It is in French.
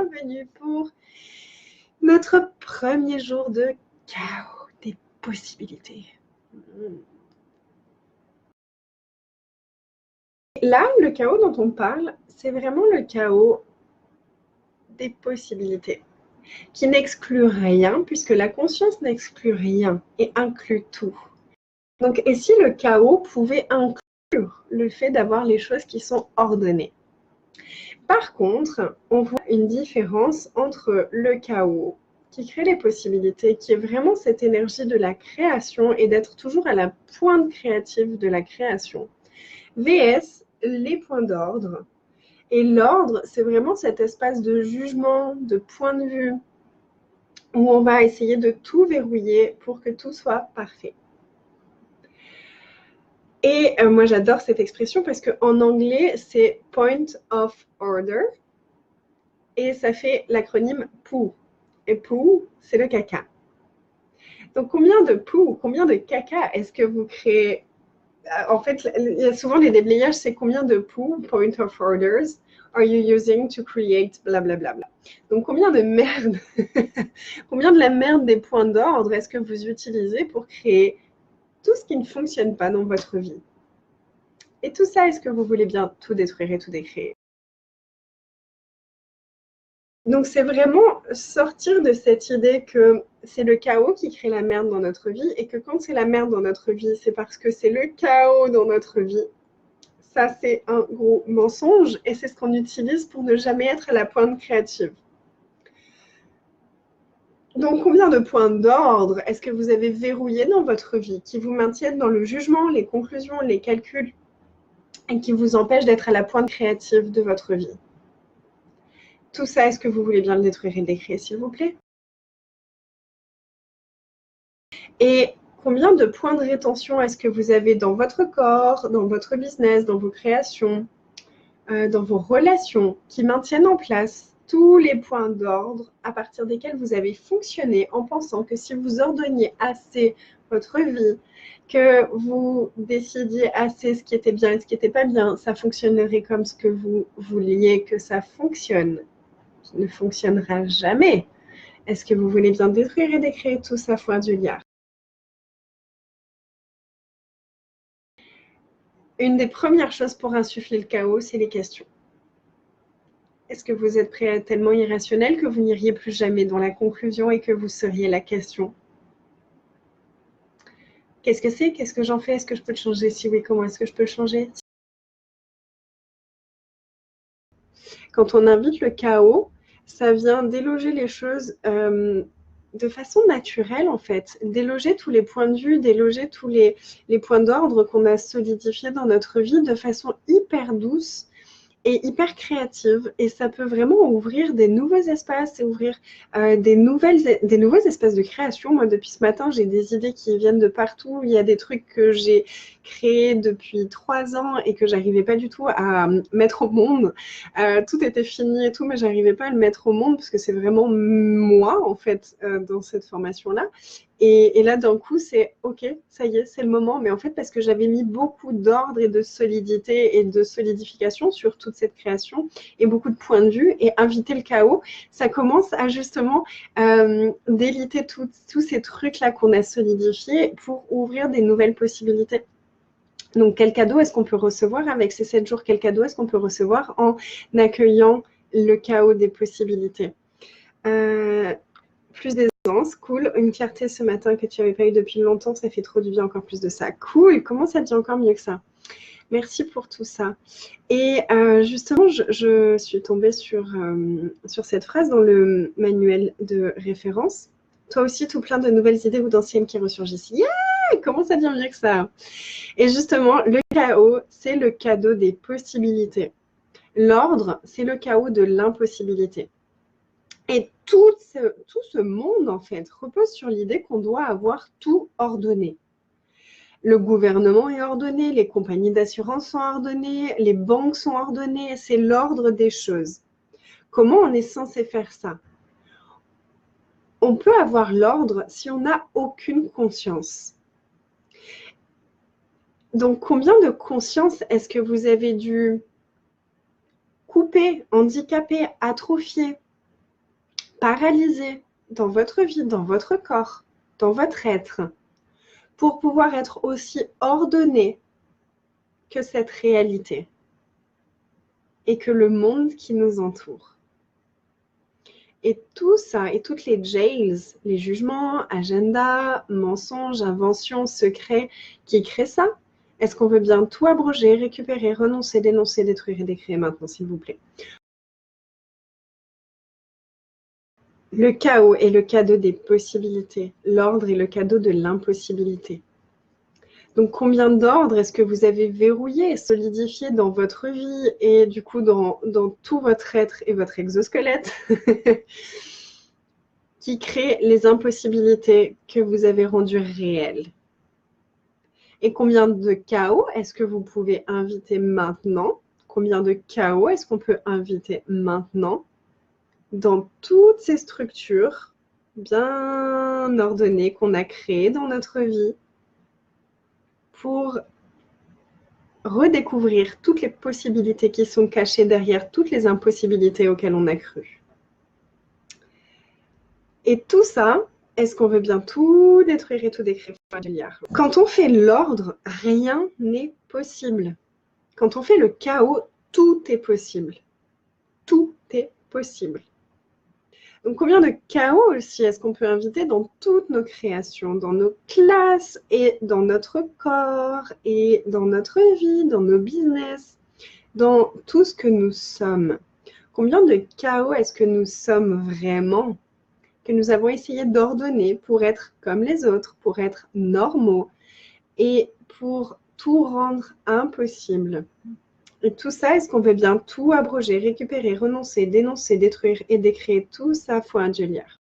bienvenue pour notre premier jour de chaos des possibilités. Là, le chaos dont on parle, c'est vraiment le chaos des possibilités, qui n'exclut rien, puisque la conscience n'exclut rien et inclut tout. Donc, et si le chaos pouvait inclure le fait d'avoir les choses qui sont ordonnées? Par contre, on voit une différence entre le chaos qui crée les possibilités, qui est vraiment cette énergie de la création et d'être toujours à la pointe créative de la création, vs les points d'ordre. Et l'ordre, c'est vraiment cet espace de jugement, de point de vue, où on va essayer de tout verrouiller pour que tout soit parfait. Et moi, j'adore cette expression parce qu'en anglais, c'est point of order. Et ça fait l'acronyme POO. Et POO, c'est le caca. Donc, combien de POO, combien de caca est-ce que vous créez? En fait, il y a souvent les déblayages, c'est combien de POO, point of orders, are you using to create blablabla. Donc, combien de merde, combien de la merde des points d'ordre est-ce que vous utilisez pour créer tout ce qui ne fonctionne pas dans votre vie? Et tout ça, est-ce que vous voulez bien tout détruire et tout décréer? Donc, c'est vraiment sortir de cette idée que c'est le chaos qui crée la merde dans notre vie et que quand c'est la merde dans notre vie, c'est parce que c'est le chaos dans notre vie. Ça, c'est un gros mensonge et c'est ce qu'on utilise pour ne jamais être à la pointe créative. Donc, combien de points d'ordre est-ce que vous avez verrouillé dans votre vie qui vous maintiennent dans le jugement, les conclusions, les calculs et qui vous empêchent d'être à la pointe créative de votre vie? Tout ça, est-ce que vous voulez bien le détruire et le décrire, s'il vous plaît? Et combien de points de rétention est-ce que vous avez dans votre corps, dans votre business, dans vos créations, dans vos relations qui maintiennent en place tous les points d'ordre à partir desquels vous avez fonctionné en pensant que si vous ordonniez assez votre vie, que vous décidiez assez ce qui était bien et ce qui n'était pas bien, ça fonctionnerait comme ce que vous vouliez que ça fonctionne. Ça ne fonctionnera jamais. Est-ce que vous voulez bien détruire et décréer tout ça, foi du liard? Une des premières choses pour insuffler le chaos, c'est les questions. Est-ce que vous êtes prêt à être tellement irrationnel que vous n'iriez plus jamais dans la conclusion et que vous seriez la question? Qu'est-ce que c'est? Qu'est-ce que j'en fais? Est-ce que je peux le changer? Si oui, comment est-ce que je peux le changer? Quand on invite le chaos, ça vient déloger les choses de façon naturelle, en fait. Déloger tous les points de vue, déloger tous les points d'ordre qu'on a solidifiés dans notre vie de façon hyper douce et hyper créative. Et ça peut vraiment ouvrir des nouveaux espaces et ouvrir des nouveaux espaces de création. Moi, depuis ce matin, j'ai des idées qui viennent de partout. Il y a des trucs que j'ai créés depuis 3 ans et que j'arrivais pas du tout à mettre au monde. Tout était fini et tout, mais j'arrivais pas à le mettre au monde parce que c'est vraiment moi, en fait, dans cette formation-là. Et là, d'un coup, c'est OK, ça y est, c'est le moment. Mais en fait, parce que j'avais mis beaucoup d'ordre et de solidité et de solidification sur toute cette création et beaucoup de points de vue et inviter le chaos, ça commence à justement déliter tous ces trucs-là qu'on a solidifiés pour ouvrir des nouvelles possibilités. Donc, quel cadeau est-ce qu'on peut recevoir avec ces 7 jours? Quel cadeau est-ce qu'on peut recevoir en accueillant le chaos des possibilités? Plus d'aisance, cool. Une fierté ce matin que tu n'avais pas eu depuis longtemps, ça fait trop du bien, encore plus de ça. Cool, comment ça devient encore mieux que ça? Merci pour tout ça. Et justement, je suis tombée sur cette phrase dans le manuel de référence. Toi aussi, tout plein de nouvelles idées ou d'anciennes qui ressurgissent. Yeah! Comment ça devient mieux que ça? Et justement, le chaos, c'est le cadeau des possibilités. L'ordre, c'est le chaos de l'impossibilité. Et tout ce monde, en fait, repose sur l'idée qu'on doit avoir tout ordonné. Le gouvernement est ordonné, les compagnies d'assurance sont ordonnées, les banques sont ordonnées, c'est l'ordre des choses. Comment on est censé faire ça? On peut avoir l'ordre si on n'a aucune conscience. Donc, combien de conscience est-ce que vous avez dû couper, handicaper, atrophier paralysé dans votre vie, dans votre corps, dans votre être, pour pouvoir être aussi ordonné que cette réalité et que le monde qui nous entoure. Et tout ça, et toutes les jails, les jugements, agendas, mensonges, inventions, secrets qui créent ça, est-ce qu'on veut bien tout abroger, récupérer, renoncer, dénoncer, détruire et décréer maintenant, s'il vous plaît? Le chaos est le cadeau des possibilités. L'ordre est le cadeau de l'impossibilité. Donc, combien d'ordres est-ce que vous avez verrouillé, solidifié dans votre vie et du coup dans tout votre être et votre exosquelette qui créent les impossibilités que vous avez rendues réelles? Et combien de chaos est-ce que vous pouvez inviter maintenant? Combien de chaos est-ce qu'on peut inviter maintenant dans toutes ces structures bien ordonnées qu'on a créées dans notre vie pour redécouvrir toutes les possibilités qui sont cachées derrière toutes les impossibilités auxquelles on a cru. Et tout ça, est-ce qu'on veut bien tout détruire et tout décrire? Quand on fait l'ordre, rien n'est possible. Quand on fait le chaos, tout est possible. Tout est possible. Donc, combien de chaos aussi est-ce qu'on peut inviter dans toutes nos créations, dans nos classes et dans notre corps et dans notre vie, dans nos business, dans tout ce que nous sommes? Combien de chaos est-ce que nous sommes vraiment, que nous avons essayé d'ordonner pour être comme les autres, pour être normaux et pour tout rendre impossible? Et tout ça, est-ce qu'on veut bien tout abroger, récupérer, renoncer, dénoncer, détruire et décréer tout ça fois un Dieu liard?